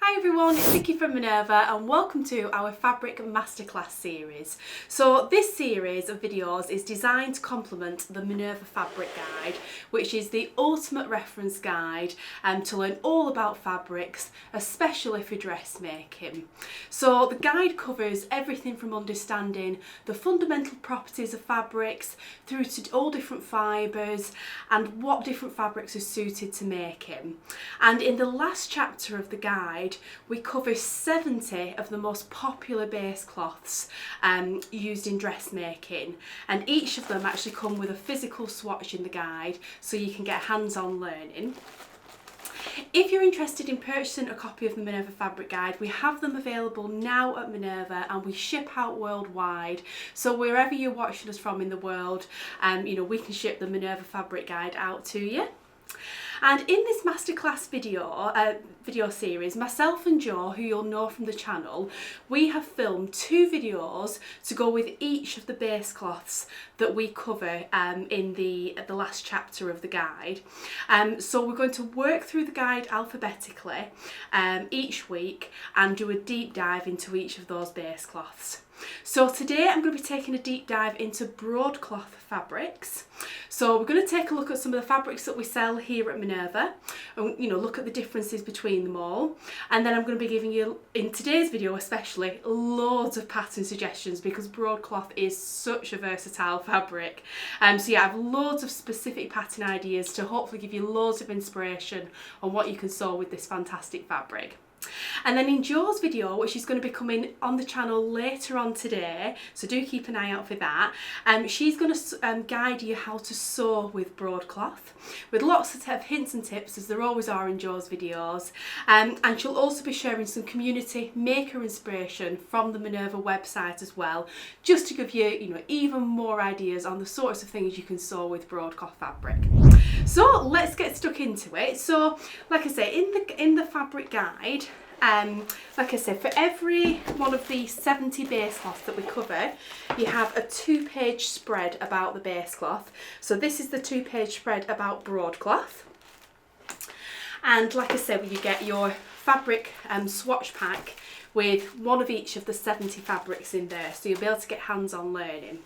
Hi everyone, it's Vicki from Minerva and welcome to our Fabric Masterclass series. So this series of videos is designed to complement the Minerva Fabric Guide, which is the ultimate reference guide to learn all about fabrics, especially for dressmaking. So the guide covers everything from understanding the fundamental properties of fabrics through to all different fibres and what different fabrics are suited to making. And in the last chapter of the guide, we cover 70 of the most popular base cloths used in dressmaking, and each of them actually come with a physical swatch in the guide so you can get hands-on learning. If you're interested in purchasing a copy of the Minerva Fabric Guide, we have them available now at Minerva and we ship out worldwide. So wherever you're watching us from in the world, we can ship the Minerva Fabric Guide out to you. And in this masterclass video series, myself and Jo, who you'll know from the channel, we have filmed 2 videos to go with each of the base cloths that we cover in the last chapter of the guide. So we're going to work through the guide alphabetically each week and do a deep dive into each of those base cloths. So today I'm going to be taking a deep dive into broadcloth fabrics. So we're going to take a look at some of the fabrics that we sell here at Minerva and look at the differences between them all. And then I'm going to be giving you, in today's video especially, loads of pattern suggestions because broadcloth is such a versatile fabric. So yeah, I have loads of specific pattern ideas to hopefully give you loads of inspiration on what you can sew with this fantastic fabric. And then in Jo's video, which is going to be coming on the channel later on today, so do keep an eye out for that, she's going to guide you how to sew with broadcloth with lots of hints and tips, as there always are in Jo's videos, and she'll also be sharing some community maker inspiration from the Minerva website as well, just to give you, even more ideas on the sorts of things you can sew with broadcloth fabric. So let's get stuck into it. So like I say, in the fabric guide, like I said, for every one of the 70 base cloths that we cover, you have a 2-page spread about the base cloth. So this is the 2-page spread about broadcloth. And like I said, you get your fabric swatch pack with one of each of the 70 fabrics in there, so you'll be able to get hands-on learning.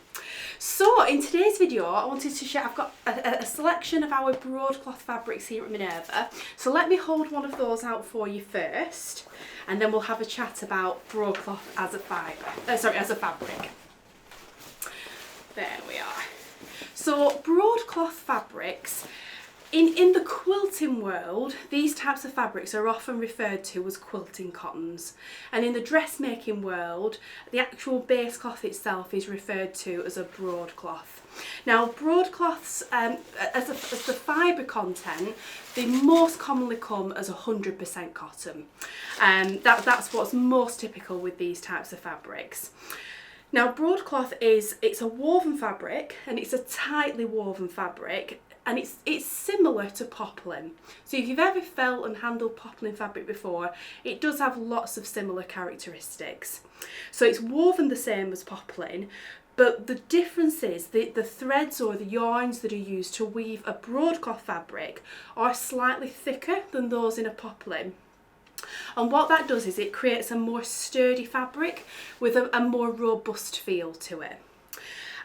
So in today's video, I wanted to share, I've got a selection of our broadcloth fabrics here at Minerva. So let me hold one of those out for you first, and then we'll have a chat about broadcloth as a as a fabric. There we are. So broadcloth fabrics, in the quilting world, these types of fabrics are often referred to as quilting cottons, and in the dressmaking world, the actual base cloth itself is referred to as a broadcloth. Now, broadcloths, as the fibre content, they most commonly come as 100% cotton, and that's what's most typical with these types of fabrics. Now, broadcloth it's a woven fabric, and it's a tightly woven fabric. And it's similar to poplin. So if you've ever felt and handled poplin fabric before, it does have lots of similar characteristics. So it's woven the same as poplin, but the difference is the threads or the yarns that are used to weave a broadcloth fabric are slightly thicker than those in a poplin. And what that does is it creates a more sturdy fabric with a more robust feel to it.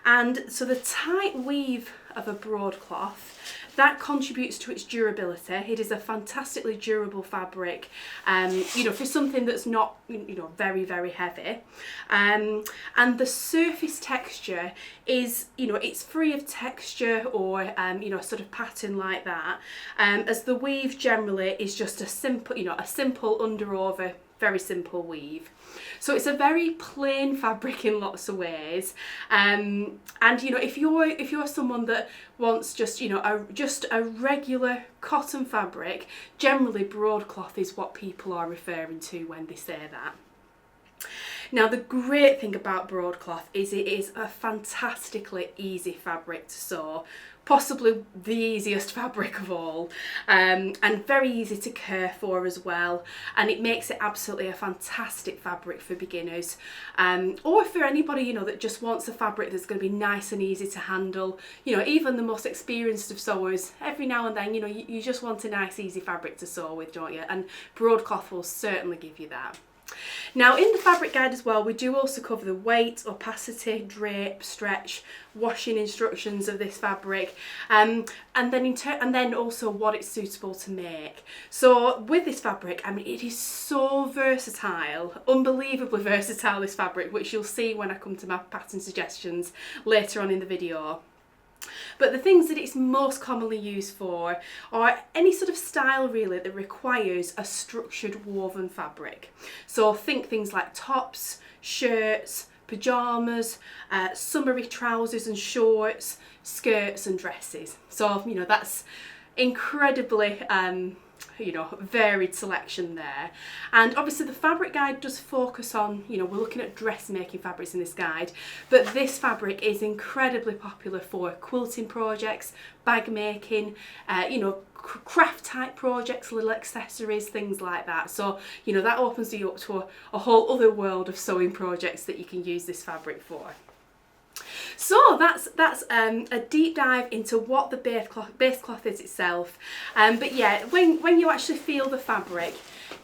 And so the tight weave of a broadcloth, that contributes to its durability. It is a fantastically durable fabric, for something that's not, very, very heavy. And the surface texture is, it's free of texture or, sort of pattern like that, as the weave generally is just a simple under-over, very simple weave. So it's a very plain fabric in lots of ways, and if you're someone that wants just a regular cotton fabric, generally broadcloth is what people are referring to when they say that. Now, the great thing about broadcloth is it is a fantastically easy fabric to sew possibly the easiest fabric of all, and very easy to care for as well, and it makes it absolutely a fantastic fabric for beginners, or for anybody, you know, that just wants a fabric that's going to be nice and easy to handle. You know, even the most experienced of sewers, every now and then, you know, you just want a nice easy fabric to sew with, don't you? And broadcloth will certainly give you that. Now in the fabric guide as well, we do also cover the weight, opacity, drape, stretch, washing instructions of this fabric, and then also what it's suitable to make. So with this fabric, I mean, it is so versatile, unbelievably versatile, this fabric, which you'll see when I come to my pattern suggestions later on in the video. But the things that it's most commonly used for are any sort of style really that requires a structured woven fabric. So think things like tops, shirts, pyjamas, summery trousers and shorts, skirts and dresses. So, you know, that's incredibly you know, varied selection there. And obviously the fabric guide does focus on, you know, we're looking at dressmaking fabrics in this guide, but this fabric is incredibly popular for quilting projects, bag making, you know, craft type projects, little accessories, things like that. So, you know, that opens you up to a whole other world of sewing projects that you can use this fabric for. So that's a deep dive into what the base cloth is itself. But yeah, when you actually feel the fabric,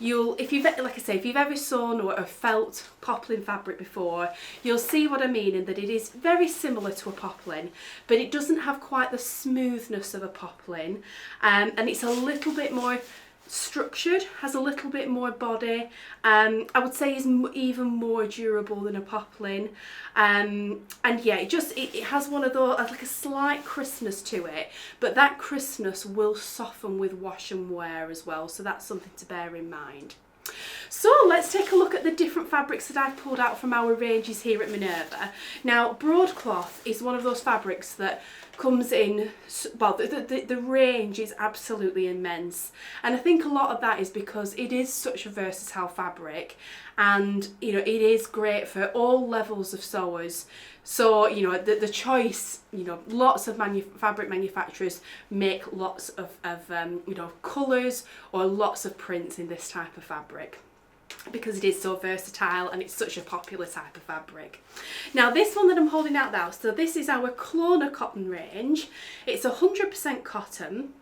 if you've ever sewn or felt poplin fabric before, you'll see what I mean, in that it is very similar to a poplin, but it doesn't have quite the smoothness of a poplin, and it's a little bit more structured, has a little bit more body, I would say is even more durable than a poplin, and yeah, it has one of those, like a slight crispness to it, but that crispness will soften with wash and wear as well, so that's something to bear in mind. So let's take a look at the different fabrics that I've pulled out from our ranges here at Minerva. Now broadcloth is one of those fabrics that comes in, well, the range is absolutely immense, and I think a lot of that is because it is such a versatile fabric, and you know, it is great for all levels of sewers. So, you know, the choice, you know, lots of fabric manufacturers make lots of you know, colours or lots of prints in this type of fabric, because it is so versatile and it's such a popular type of fabric. Now this one that I'm holding out now, so this is our Clona cotton range. It's 100% cotton.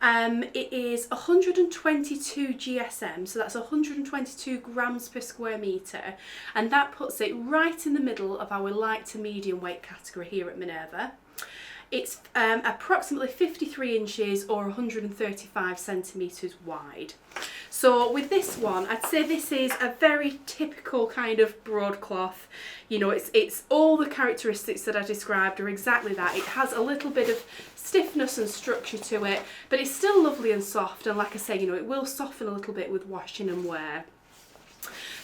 It is 122 GSM, so that's 122 grams per square metre, and that puts it right in the middle of our light to medium weight category here at Minerva. It's approximately 53 inches or 135 centimetres wide. So with this one, I'd say this is a very typical kind of broadcloth. You know, it's all the characteristics that I described are exactly that. It has a little bit of stiffness and structure to it, but it's still lovely and soft, and like I say, you know, it will soften a little bit with washing and wear.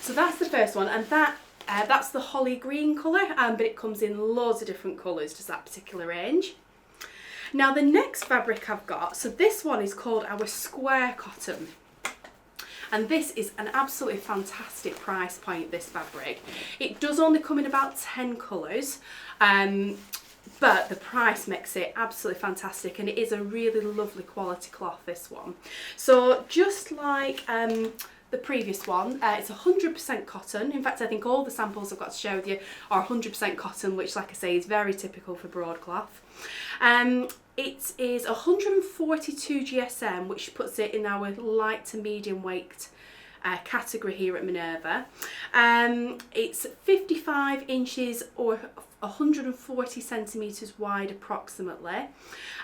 So that's the first one, and that's the holly green colour, but it comes in loads of different colours, just that particular range. Now the next fabric I've got, so this one is called our square cotton. And this is an absolutely fantastic price point, this fabric. It does only come in about 10 colours, but the price makes it absolutely fantastic, and it is a really lovely quality cloth, this one. So just like the previous one, it's 100% cotton. In fact, I think all the samples I've got to share with you are 100% cotton, which, like I say, is very typical for broadcloth. It is 142 GSM, which puts it in our light to medium weight category here at Minerva. It's 55 inches or 140 centimetres wide approximately,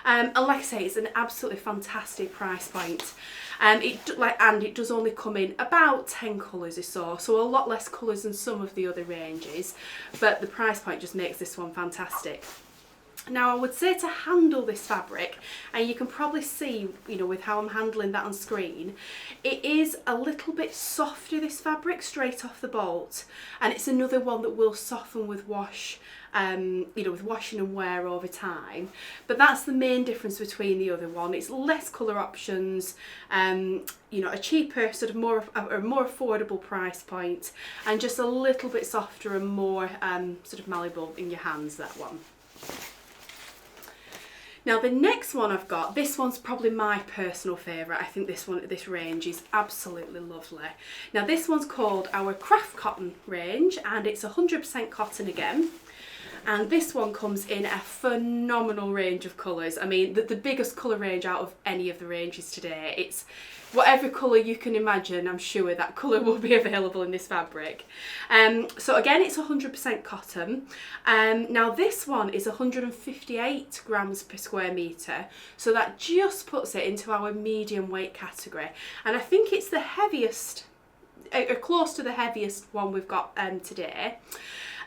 and like I say, it's an absolutely fantastic price point. And it does only come in about 10 colours or so a lot less colours than some of the other ranges, but the price point just makes this one fantastic. Now I would say to handle this fabric, and you can probably see, you know, with how I'm handling that on screen, it is a little bit softer, this fabric, straight off the bolt, and it's another one that will soften with wash, you know, with washing and wear over time. But that's the main difference between the other one. It's less colour options, you know, a cheaper, sort of more affordable price point, and just a little bit softer and more sort of malleable in your hands, that one. Now the next one I've got, this one's probably my personal favourite. I think this range is absolutely lovely. Now this one's called our Craft Cotton range, and it's 100% cotton again. And this one comes in a phenomenal range of colours. I mean, the biggest colour range out of any of the ranges today. It's whatever colour you can imagine, I'm sure that colour will be available in this fabric. So again, it's 100% cotton. Now this one is 158 grams per square metre. So that just puts it into our medium weight category. And I think it's the heaviest, close to the heaviest one we've got today.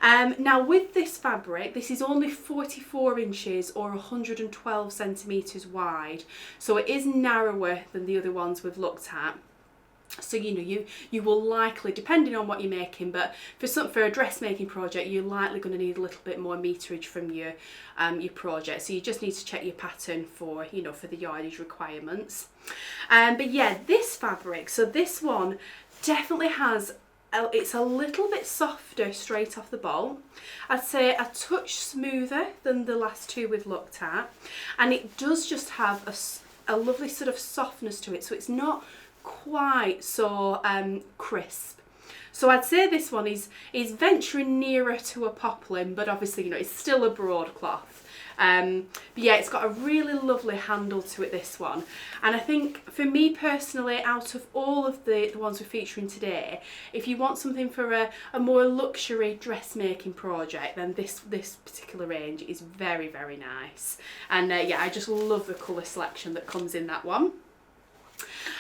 Now with this fabric, this is only 44 inches or 112 centimetres wide, so it is narrower than the other ones we've looked at. So you will likely, depending on what you're making, but for a dressmaking project, you're likely going to need a little bit more meterage from your project. So you just need to check your pattern for for the yardage requirements. But yeah, this fabric, so this one definitely has. It's a little bit softer straight off the bolt. I'd say a touch smoother than the last two we've looked at, and it does just have a lovely sort of softness to it, so it's not quite so crisp. So I'd say this one is venturing nearer to a poplin, but obviously it's still a broadcloth. But yeah, it's got a really lovely handle to it, this one. And I think for me personally, out of all of the ones we're featuring today, if you want something for a more luxury dressmaking project, then this particular range is very, very nice. And yeah, I just love the colour selection that comes in that one.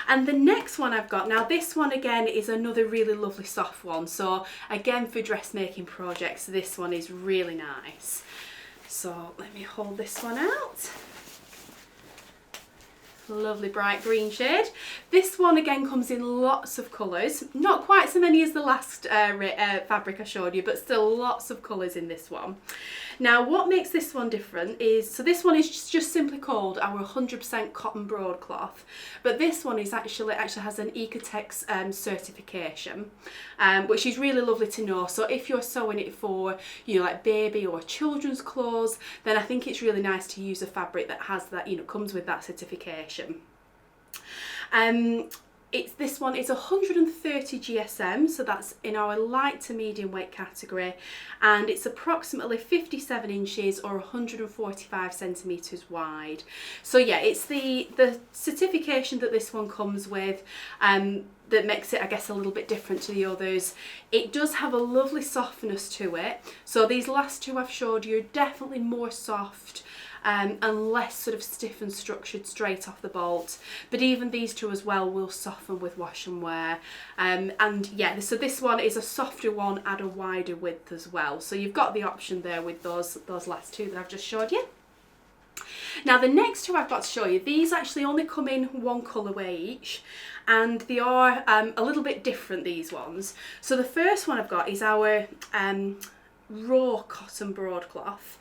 And the next one I've got, now this one again is another really lovely soft one. So again, for dressmaking projects, this one is really nice. So let me hold this one out. Lovely bright green shade. This one again comes in lots of colours, not quite so many as the last fabric I showed you, but still lots of colours in this one. Now what makes this one different is, so this one is just simply called our 100% cotton broadcloth, but this one is actually has an Ecotex certification, which is really lovely to know. So if you're sewing it for like baby or children's clothes, then I think it's really nice to use a fabric that has that, comes with that certification. This one is 130 GSM, so that's in our light to medium weight category, and it's approximately 57 inches or 145 centimetres wide. So yeah, it's the certification that this one comes with that makes it, I guess, a little bit different to the others. It does have a lovely softness to it. So these last two I've showed you are definitely more soft and less sort of stiff and structured straight off the bolt, but even these two as well will soften with wash and wear. And yeah, so this one is a softer one at a wider width as well, so you've got the option there with those last two that I've just showed you. Now the next two I've got to show you, these actually only come in one colourway each, and they are a little bit different, these ones. So the first one I've got is our raw cotton broadcloth.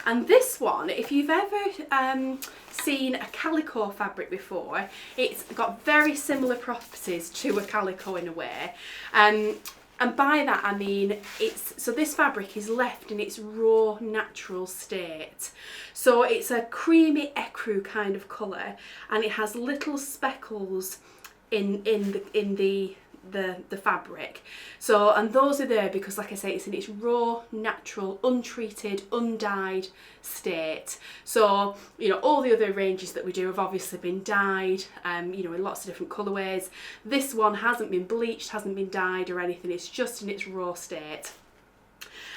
And this one, if you've ever seen a calico fabric before, it's got very similar properties to a calico in a way. And by that I mean, so this fabric is left in its raw natural state. So it's a creamy ecru kind of colour, and it has little speckles in the fabric. So, and those are there because, like I say, it's in its raw, natural, untreated, undyed state. So, all the other ranges that we do have obviously been dyed, in lots of different colourways. This one hasn't been bleached, hasn't been dyed or anything, it's just in its raw state.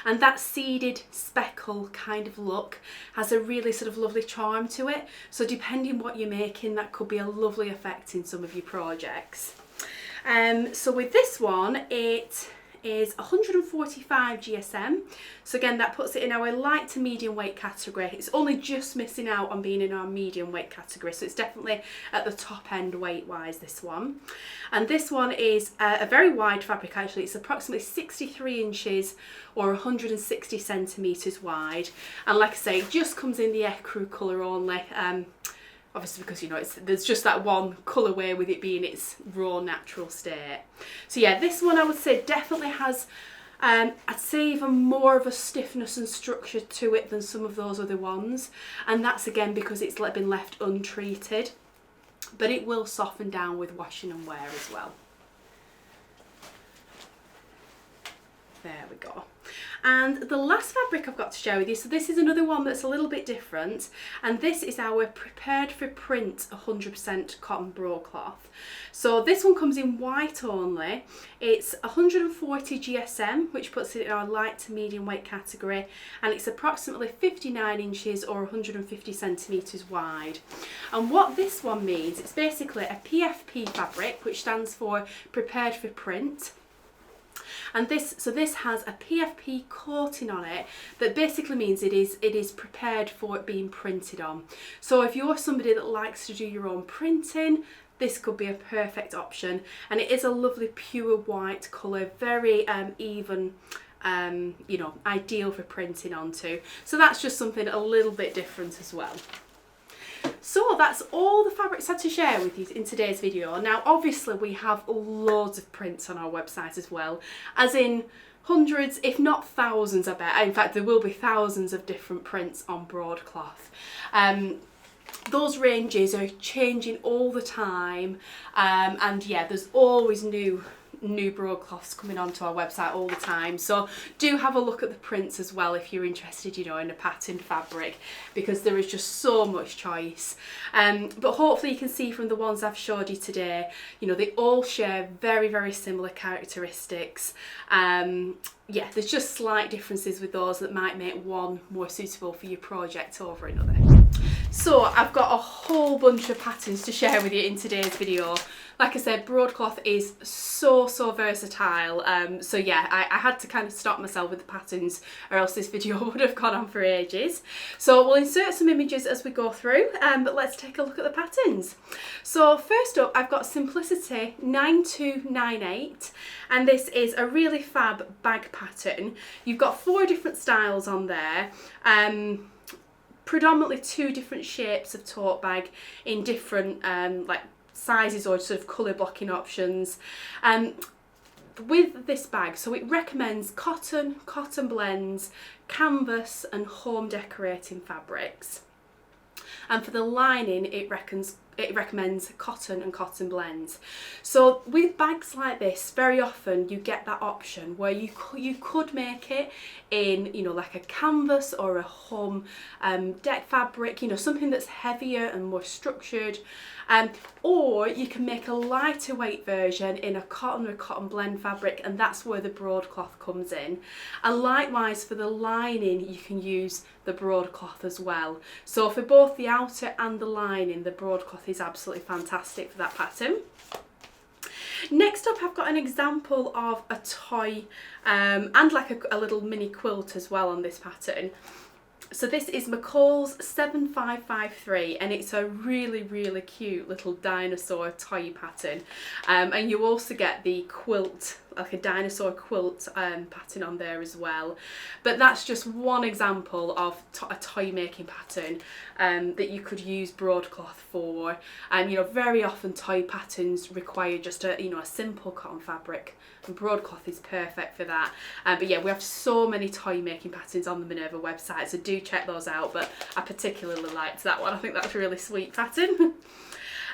And that seeded speckle kind of look has a really sort of lovely charm to it. So depending what you're making, that could be a lovely effect in some of your projects. So with this one, it is 145 GSM. So again, that puts it in our light to medium weight category. It's only just missing out on being in our medium weight category, so it's definitely at the top end weight wise, this one. And this one is a very wide fabric actually. It's approximately 63 inches or 160 centimetres wide. And like I say, it just comes in the ecru colour only. Obviously because there's just that one colourway with it being its raw natural state. So yeah, this one I would say definitely has I'd say even more of a stiffness and structure to it than some of those other ones, and that's again because it's been left untreated, but it will soften down with washing and wear as well. There we go. And the last fabric I've got to share with you, so this is another one that's a little bit different, and this is our Prepared for Print 100% cotton broadcloth. So this one comes in white only. It's 140 GSM, which puts it in our light to medium weight category, and it's approximately 59 inches or 150 centimetres wide. And what this one means, it's basically a PFP fabric, which stands for Prepared for Print. And this has a PFP coating on it that basically means it is prepared for it being printed on. So if you're somebody that likes to do your own printing, this could be a perfect option. And it is a lovely pure white colour, very even, you know, ideal for printing onto. So that's just something a little bit different as well. So that's all the fabrics I had to share with you in today's video. Now obviously we have loads of prints on our website as well, as in hundreds if not thousands I bet. In fact there will be thousands of different prints on broadcloth. Those ranges are changing all the time, and yeah, there's always new broadcloths coming onto our website all the time, so do have a look at the prints as well if you're interested, you know, in a patterned fabric, because there is just so much choice. But hopefully you can see from the ones I've showed you today, you know, they all share very, very similar characteristics. Yeah, there's just slight differences with those that might make one more suitable for your project over another. So I've got a whole bunch of patterns to share with you in today's video. Like I said, broadcloth is so versatile, so yeah, I had to kind of stop myself with the patterns or else this video would have gone on for ages. So we'll insert some images as we go through, but let's take a look at the patterns. So first up I've got Simplicity 9298, and this is a really fab bag pattern. You've got 4 different styles on there. Predominantly 2 different shapes of tote bag in different like sizes or sort of colour blocking options. With this bag, so it recommends cotton blends, canvas and home decorating fabrics. And for the lining it recommends cotton and cotton blends. So with bags like this, very often you get that option where you could make it in, you know, like a canvas or a home deck fabric, you know, something that's heavier and more structured. Or you can make a lighter weight version in a cotton or cotton blend fabric, and that's where the broadcloth comes in. And likewise for the lining you can use the broadcloth as well. So for both the outer and the lining, the broadcloth is absolutely fantastic for that pattern. Next up I've got an example of a toy and like a little mini quilt as well on this pattern. So this is McCall's 7553, and it's a really cute little dinosaur toy pattern, and you also get the quilt, like a dinosaur quilt pattern on there as well. But that's just one example of a toy making pattern that you could use broadcloth for. And you know, very often toy patterns require just a, you know, a simple cotton fabric, and broadcloth is perfect for that. But yeah, we have so many toy making patterns on the Minerva website, so do check those out. But I particularly liked that one. I think that's a really sweet pattern.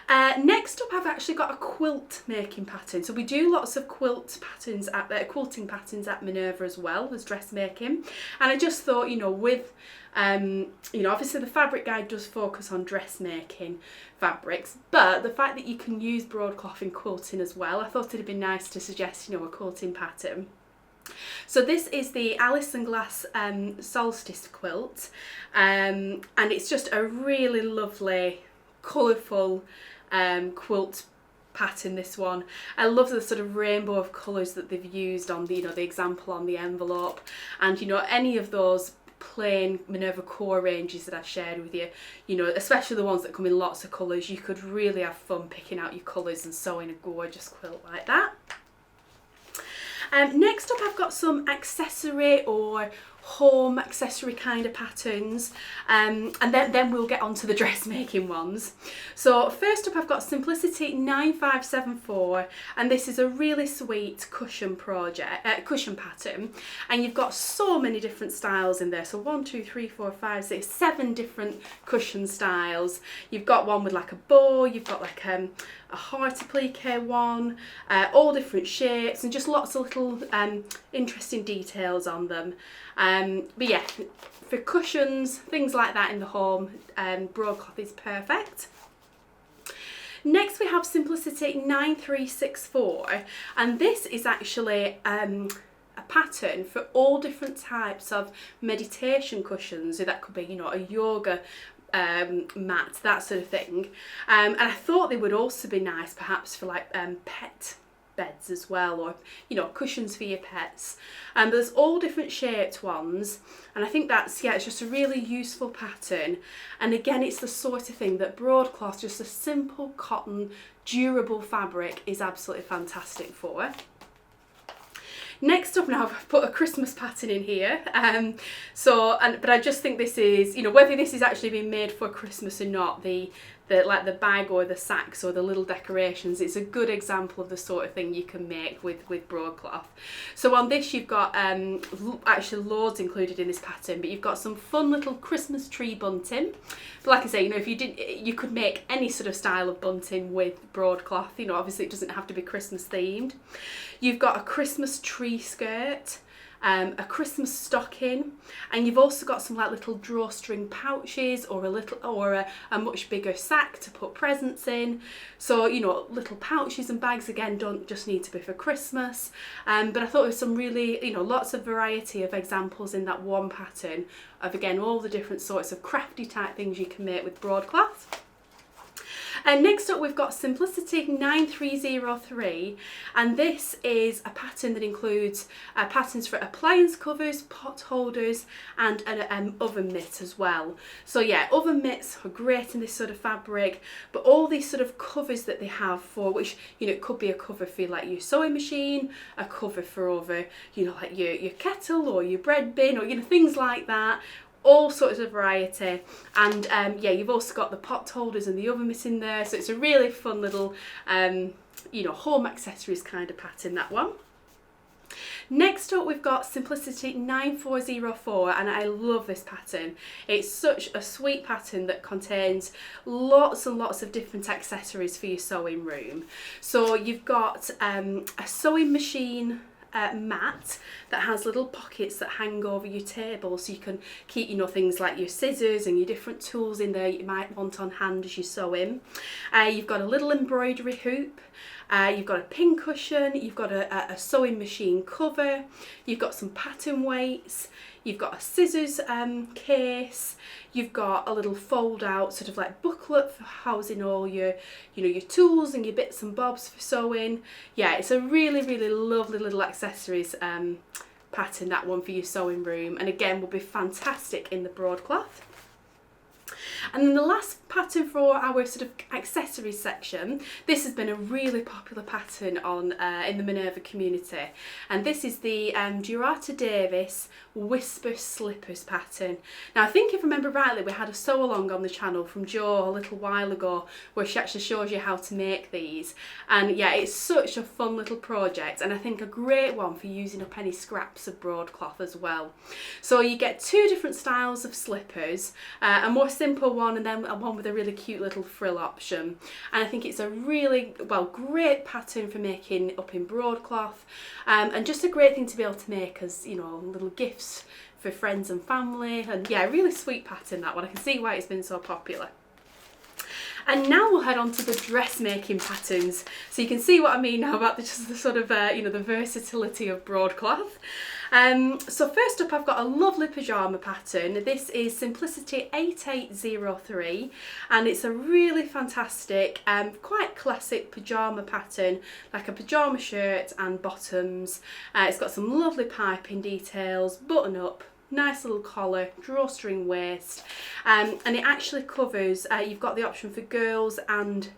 Next up I've actually got a quilt making pattern. So we do lots of quilting patterns at Minerva as well as dressmaking, and I just thought, you know, with you know, obviously the fabric guide does focus on dressmaking fabrics, but the fact that you can use broadcloth in quilting as well, I thought it'd be nice to suggest, you know, a quilting pattern. So this is the Alice and Glass Solstice quilt, and it's just a really lovely colourful quilt pattern, this one. I love the sort of rainbow of colours that they've used on the, you know, the example on the envelope, and you know, any of those plain Minerva core ranges that I've shared with you, you know, especially the ones that come in lots of colours, you could really have fun picking out your colours and sewing a gorgeous quilt like that. Next up I've got some accessory or home accessory kind of patterns, and then we'll get on to the dressmaking ones. So first up I've got Simplicity 9574, and this is a really sweet cushion pattern, and you've got so many different styles in there. So 1, 2, 3, 4, 5, 6, 7 different cushion styles. You've got one with like a bow, you've got like a heart applique one, all different shapes, and just lots of little interesting details on them. But yeah, for cushions, things like that in the home, broadcloth is perfect. Next we have Simplicity 9364, and this is actually a pattern for all different types of meditation cushions. So that could be, you know, a yoga mat, that sort of thing. And I thought they would also be nice perhaps for like pet beds as well, or, you know, cushions for your pets. And there's all different shaped ones, and I think that's, yeah, it's just a really useful pattern. And again, it's the sort of thing that broadcloth, just a simple cotton durable fabric, is absolutely fantastic for. Next up now, I've put a Christmas pattern in here, but I just think this is, you know, whether this is actually being made for Christmas or not, the like the bag or the sacks or the little decorations, it's a good example of the sort of thing you can make with broadcloth. So on this you've got actually loads included in this pattern, but you've got some fun little Christmas tree bunting. But like I say, you know, if you did, you could make any sort of style of bunting with broadcloth. You know, obviously it doesn't have to be Christmas themed. You've got a Christmas tree skirt, a Christmas stocking, and you've also got some like little drawstring pouches, or a much bigger sack to put presents in. So, you know, little pouches and bags again don't just need to be for Christmas, but I thought there was some really, you know, lots of variety of examples in that one pattern of, again, all the different sorts of crafty type things you can make with broadcloth. And next up we've got Simplicity 9303, and this is a pattern that includes patterns for appliance covers, pot holders, and an oven mitt as well. So yeah, oven mitts are great in this sort of fabric, but all these sort of covers that they have for, which, you know, it could be a cover for like your sewing machine, a cover for over, you know, like your kettle or your bread bin, or, you know, things like that. All sorts of variety. And yeah, you've also got the pot holders and the oven mitt in there, so it's a really fun little you know, home accessories kind of pattern, that one. Next up we've got Simplicity 9404, and I love this pattern. It's such a sweet pattern that contains lots and lots of different accessories for your sewing room. So you've got a sewing machine mat that has little pockets that hang over your table, so you can keep, you know, things like your scissors and your different tools in there you might want on hand as you're sewing. You've got a little embroidery hoop, you've got a pin cushion, you've got a sewing machine cover, you've got some pattern weights, you've got a scissors case, you've got a little fold out sort of like booklet for housing all your, you know, your tools and your bits and bobs for sewing. Yeah, it's a really, really lovely little accessories pattern, that one, for your sewing room, and again will be fantastic in the broadcloth. And then the last pattern for our sort of accessories section, this has been a really popular pattern on in the Minerva community, and this is the Durata Davis Whisper Slippers pattern. Now I think if I remember rightly, we had a sew along on the channel from Jo a little while ago where she actually shows you how to make these, and yeah, it's such a fun little project, and I think a great one for using up any scraps of broadcloth as well. So you get two different styles of slippers, a more simple one and then one with a really cute little frill option, and I think it's a really, well, great pattern for making up in broadcloth, and just a great thing to be able to make as, you know, little gifts for friends and family. And yeah, really sweet pattern, that one. I can see why it's been so popular. And now we'll head on to the dressmaking patterns, so you can see what I mean now about just the sort of you know, the versatility of broadcloth. So first up I've got a lovely pyjama pattern. This is Simplicity 8803, and it's a really fantastic, quite classic pyjama pattern, like a pyjama shirt and bottoms. It's got some lovely piping details, button up, nice little collar, drawstring waist, and it actually covers, you've got the option for girls and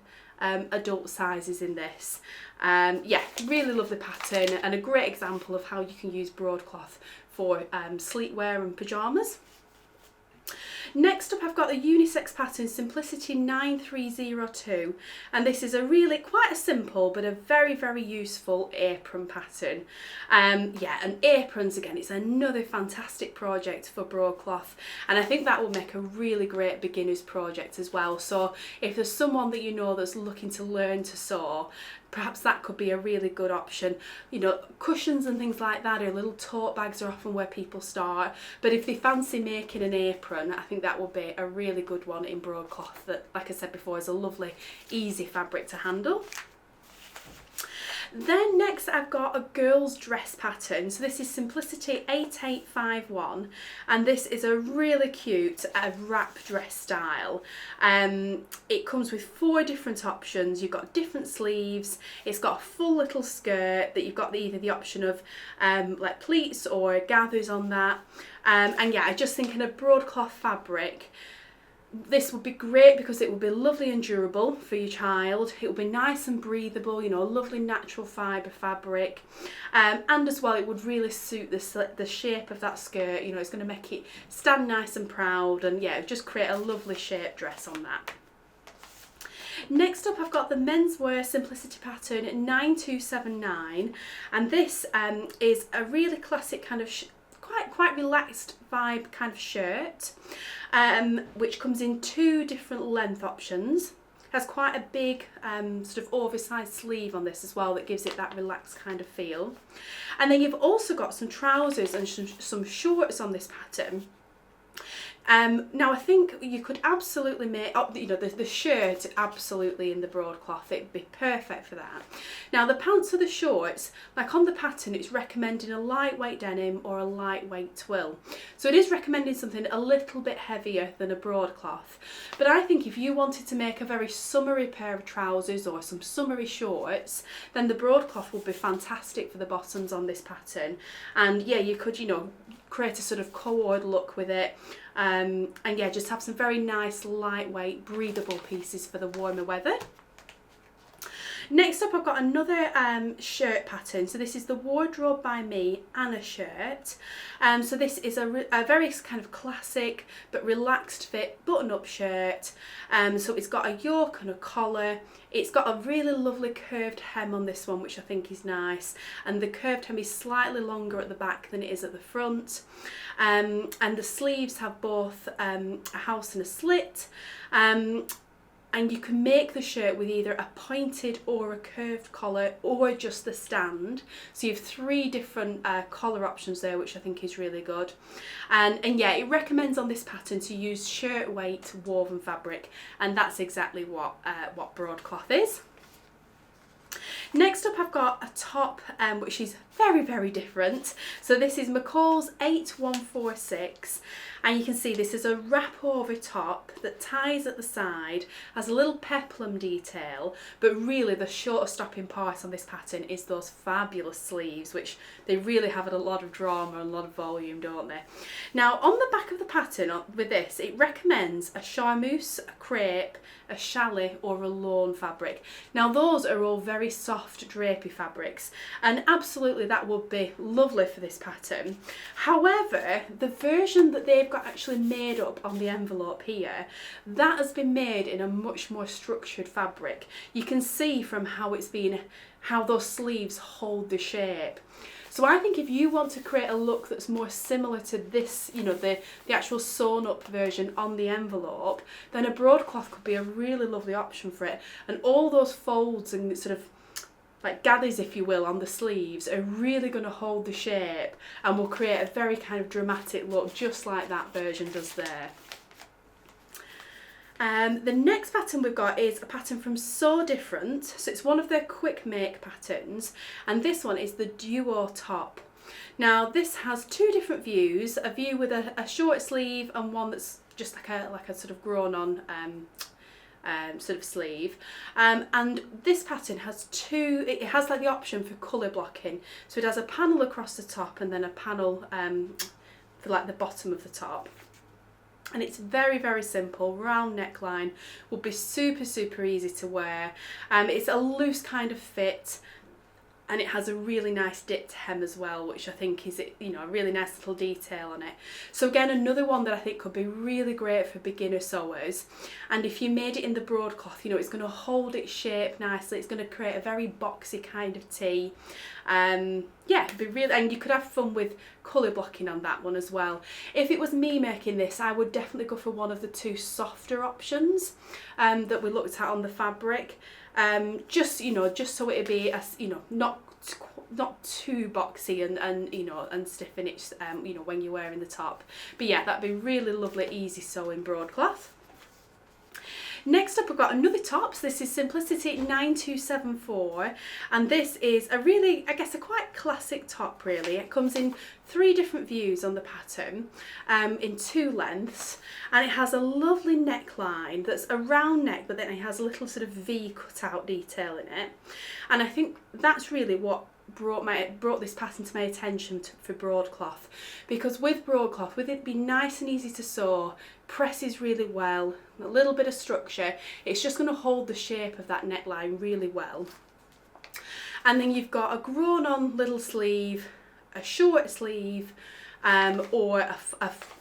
adult sizes in this. Yeah, really lovely pattern, and a great example of how you can use broadcloth for sleepwear and pyjamas. Next up I've got the unisex pattern Simplicity 9302, and this is a really quite a simple but a very useful apron pattern. Yeah, and aprons again, it's another fantastic project for Broadcloth, and I think that will make a really great beginner's project as well. So if there's someone that you know that's looking to learn to sew, perhaps that could be a really good option. You know, cushions and things like that, or little tote bags are often where people start, but if they fancy making an apron, I think that will be a really good one in Broadcloth that, like I said before, is a lovely easy fabric to handle. Then next I've got a girl's dress pattern. So this is Simplicity 8851, and this is a really cute wrap dress style. It comes with 4 different options. You've got different sleeves, it's got a full little skirt that you've got either the option of like pleats or gathers on that. And yeah, I just think in a broadcloth fabric, this would be great because it would be lovely and durable for your child. It would be nice and breathable, you know, a lovely natural fibre fabric, and as well it would really suit the shape of that skirt. You know, it's going to make it stand nice and proud, and yeah, just create a lovely shape dress on that. Next up I've got the menswear Simplicity pattern 9279, and this is a really classic kind of quite relaxed vibe kind of shirt, which comes in 2 different length options. Has quite a big sort of oversized sleeve on this as well that gives it that relaxed kind of feel. And then you've also got some trousers and some shorts on this pattern. Now I think you could absolutely make, you know, the shirt absolutely in the broadcloth, it'd be perfect for that. Now the pants or the shorts, like on the pattern, it's recommending a lightweight denim or a lightweight twill. So it is recommending something a little bit heavier than a broadcloth. But I think if you wanted to make a very summery pair of trousers or some summery shorts, then the broadcloth would be fantastic for the bottoms on this pattern. And yeah, you could, you know, create a sort of co-ord look with it, and yeah, just have some very nice lightweight breathable pieces for the warmer weather. Next up I've got another shirt pattern. So this is the Wardrobe by Me Anna shirt. So this is a very kind of classic but relaxed fit button-up shirt. So it's got a yoke and a collar. It's got a really lovely curved hem on this one, which I think is nice, and the curved hem is slightly longer at the back than it is at the front, and the sleeves have both a house and a slit. And you can make the shirt with either a pointed or a curved collar or just the stand. So you have 3 different collar options there, which I think is really good. And yeah, it recommends on this pattern to use shirt weight woven fabric, and that's exactly what broadcloth is. Next up I've got a top which is very different. So this is McCall's 8146, and you can see this is a wrap over top that ties at the side, has a little peplum detail, but really the shorter stopping part on this pattern is those fabulous sleeves, which they really have a lot of drama and a lot of volume, don't they? Now on the back of the pattern with this, it recommends a charmeuse, a crepe, a chalet or a lawn fabric. Now those are all very soft drapey fabrics, and absolutely that would be lovely for this pattern. However, the version that they've got actually made up on the envelope here, that has been made in a much more structured fabric. You can see from how how those sleeves hold the shape. So I think if you want to create a look that's more similar to this, you know, the actual sewn up version on the envelope, then a broadcloth could be a really lovely option for it. And all those folds and sort of like gathers, if you will, on the sleeves are really going to hold the shape and will create a very kind of dramatic look, just like that version does there. The next pattern we've got is a pattern from So Different. So it's one of their quick make patterns, and this one is the duo top. Now this has 2 different views, a view with a short sleeve and one that's just like a sort of grown on sort of sleeve, and this pattern has it has like the option for colour blocking. So it has a panel across the top and then a panel for like the bottom of the top. And it's very simple, round neckline, would be super easy to wear. It's a loose kind of fit, and it has a really nice dipped hem as well, which I think is, you know, a really nice little detail on it. So again, another one that I think could be really great for beginner sewers. And if you made it in the broadcloth, you know, it's going to hold its shape nicely. It's going to create a very boxy kind of tee. Yeah, it'd be really, and you could have fun with colour blocking on that one as well. If it was me making this, I would definitely go for one of the two softer options that we looked at on the fabric. Just, you know, just so it'd be, as you know, not too boxy and you know, and stiff in it, you know, when you're wearing the top. But yeah, that'd be really lovely, easy sewing broadcloth. Next up, I've got another top. So this is Simplicity 9274, and this is a really, I guess, a quite classic top really. It comes in 3 different views on the pattern, in 2 lengths, and it has a lovely neckline that's a round neck, but then it has a little sort of V cut out detail in it. And I think that's really what brought this pattern to my attention for broadcloth, because with broadcloth, with it being nice and easy to sew, presses really well, a little bit of structure, it's just going to hold the shape of that neckline really well. And then you've got a grown on little sleeve, a short sleeve, or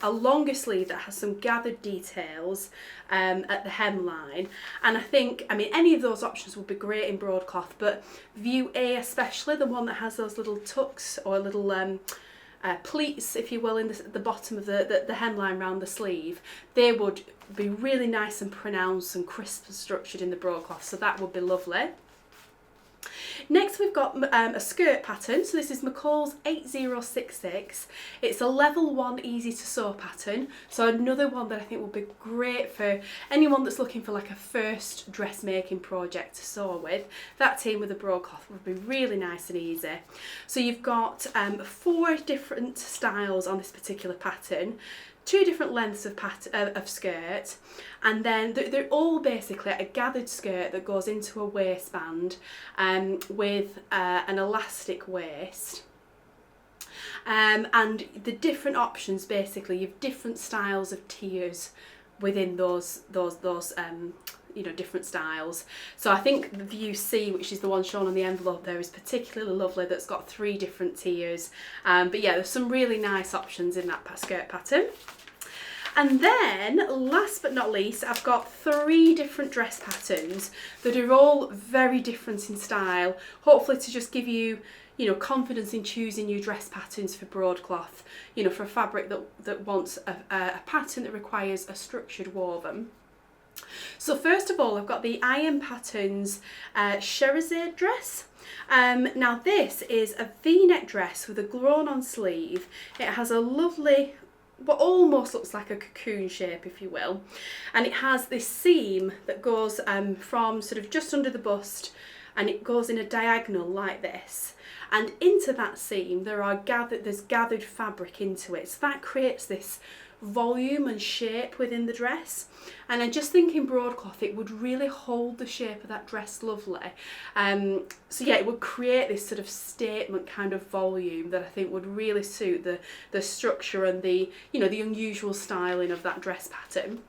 a longer sleeve that has some gathered details at the hemline. And I think, I mean, any of those options would be great in broadcloth, but view A especially, the one that has those little tucks or little pleats, if you will, in the bottom of the hemline around the sleeve, they would be really nice and pronounced and crisp and structured in the broadcloth, so that would be lovely. Next we've got a skirt pattern. So this is McCall's 8066. It's a level 1 easy to sew pattern, so another one that I think would be great for anyone that's looking for like a first dressmaking project to sew with. That team with the broadcloth would be really nice and easy. So you've got 4 different styles on this particular pattern, 2 different lengths of skirt, and then they're all basically a gathered skirt that goes into a waistband with an elastic waist. And the different options, basically, you've different styles of tiers within those you know, different styles. So I think the view C, which is the one shown on the envelope there, is particularly lovely. That's got 3 different tiers. But yeah, there's some really nice options in that skirt pattern. And then, last but not least, I've got 3 different dress patterns that are all very different in style, hopefully to just give you, you know, confidence in choosing your dress patterns for broadcloth, you know, for a fabric that wants a pattern that requires a structured woven. So first of all, I've got the Iron Patterns Sherazade dress. Now this is a V-neck dress with a grown-on sleeve. It has a lovely, what almost looks like a cocoon shape, if you will, and it has this seam that goes from sort of just under the bust, and it goes in a diagonal like this, and into that seam there's gathered fabric into it, so that creates this volume and shape within the dress. And I just think in broadcloth it would really hold the shape of that dress lovely. So yeah, it would create this sort of statement kind of volume that I think would really suit the structure and the, you know, the unusual styling of that dress pattern.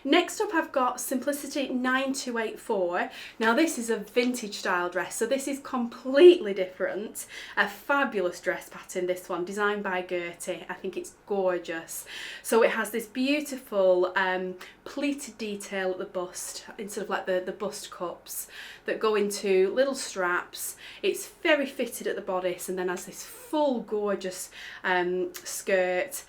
Next up, I've got Simplicity 9284. Now this is a vintage style dress, so this is completely different. A fabulous dress pattern, this one, designed by Gertie. I think it's gorgeous. So it has this beautiful pleated detail at the bust, instead of like the bust cups that go into little straps. It's very fitted at the bodice, and then has this full gorgeous skirt.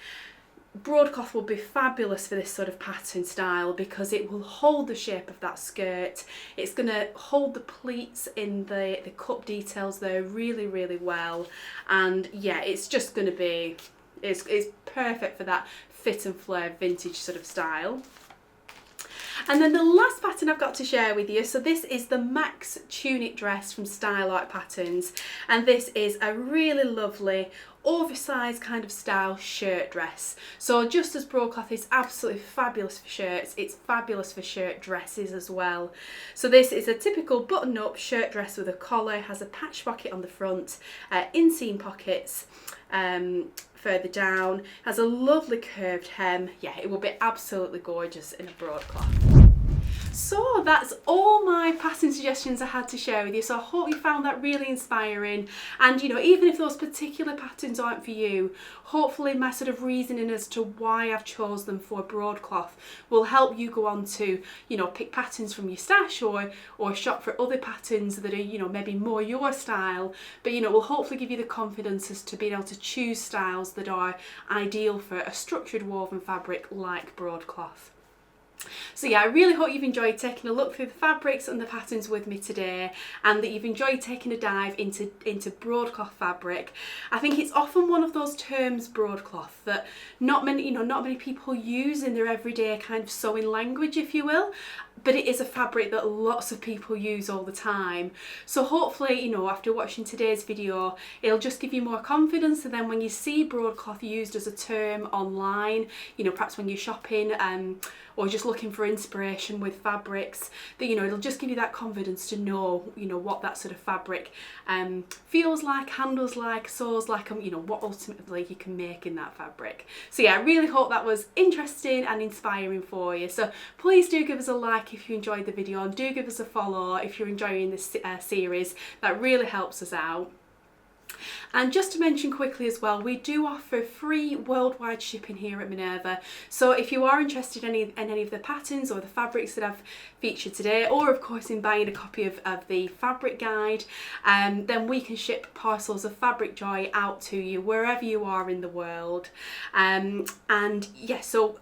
Broadcloth will be fabulous for this sort of pattern style because it will hold the shape of that skirt. It's going to hold the pleats in the cup details there really, really well, and yeah, it's just going to be, it's perfect for that fit and flare vintage sort of style. And then the last pattern I've got to share with you, so this is the Max tunic dress from Style Art Patterns, and this is a really lovely oversized kind of style shirt dress. So just as broadcloth is absolutely fabulous for shirts, it's fabulous for shirt dresses as well. So this is a typical button-up shirt dress with a collar, has a patch pocket on the front, inseam pockets further down, has a lovely curved hem. Yeah, it will be absolutely gorgeous in a broadcloth. So yeah, that's all my pattern suggestions I had to share with you. So I hope you found that really inspiring. And, you know, even if those particular patterns aren't for you, hopefully my sort of reasoning as to why I've chose them for broadcloth will help you go on to, you know, pick patterns from your stash or shop for other patterns that are, you know, maybe more your style, but, you know, will hopefully give you the confidence as to being able to choose styles that are ideal for a structured woven fabric like broadcloth. So yeah, I really hope you've enjoyed taking a look through the fabrics and the patterns with me today, and that you've enjoyed taking a dive into broadcloth fabric. I think it's often one of those terms, broadcloth, that not many people use in their everyday kind of sewing language, if you will. But it is a fabric that lots of people use all the time. So hopefully, you know, after watching today's video, it'll just give you more confidence, and then when you see broadcloth used as a term online, you know, perhaps when you're shopping or just looking for inspiration with fabrics, that, you know, it'll just give you that confidence to know, you know, what that sort of fabric feels like, handles like, sews like, you know, what ultimately you can make in that fabric. So yeah, I really hope that was interesting and inspiring for you. So please do give us a like if you enjoyed the video, and do give us a follow if you're enjoying this series. That really helps us out. And just to mention quickly as well, we do offer free worldwide shipping here at Minerva. So if you are interested in any of the patterns or the fabrics that I've featured today, or of course in buying a copy of the fabric guide, then we can ship parcels of fabric joy out to you wherever you are in the world. And yeah, so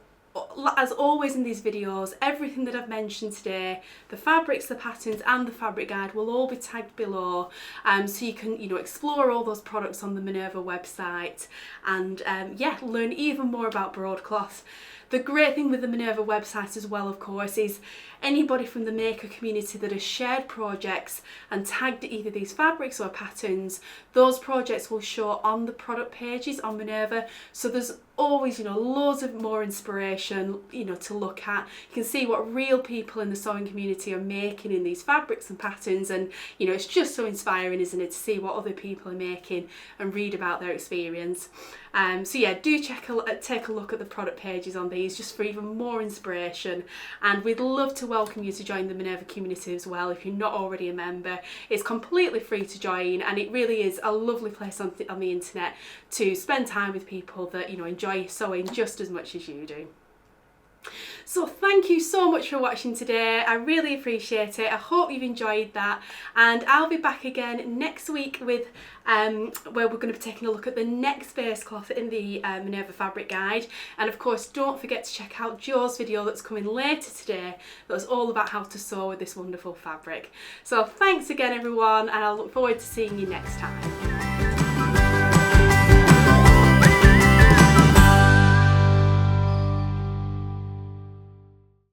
as always in these videos, everything that I've mentioned today, the fabrics, the patterns and the fabric guide will all be tagged below, so you can, you know, explore all those products on the Minerva website and yeah, learn even more about broadcloth. The great thing with the Minerva website as well, of course, is anybody from the maker community that has shared projects and tagged either these fabrics or patterns, those projects will show on the product pages on Minerva. So there's always, you know, loads of more inspiration, you know, to look at. You can see what real people in the sewing community are making in these fabrics and patterns, and, you know, it's just so inspiring, isn't it, to see what other people are making and read about their experience. So yeah, do take a look at the product pages on these just for even more inspiration, and we'd love to welcome you to join the Minerva community as well if you're not already a member. It's completely free to join, and it really is a lovely place on the internet to spend time with people that, you know, enjoy sewing just as much as you do. So thank you so much for watching today. I really appreciate it. I hope you've enjoyed that, and I'll be back again next week with where we're going to be taking a look at the next base cloth in the Minerva fabric guide. And of course, don't forget to check out Jo's video that's coming later today that's all about how to sew with this wonderful fabric. So thanks again everyone, and I look forward to seeing you next time.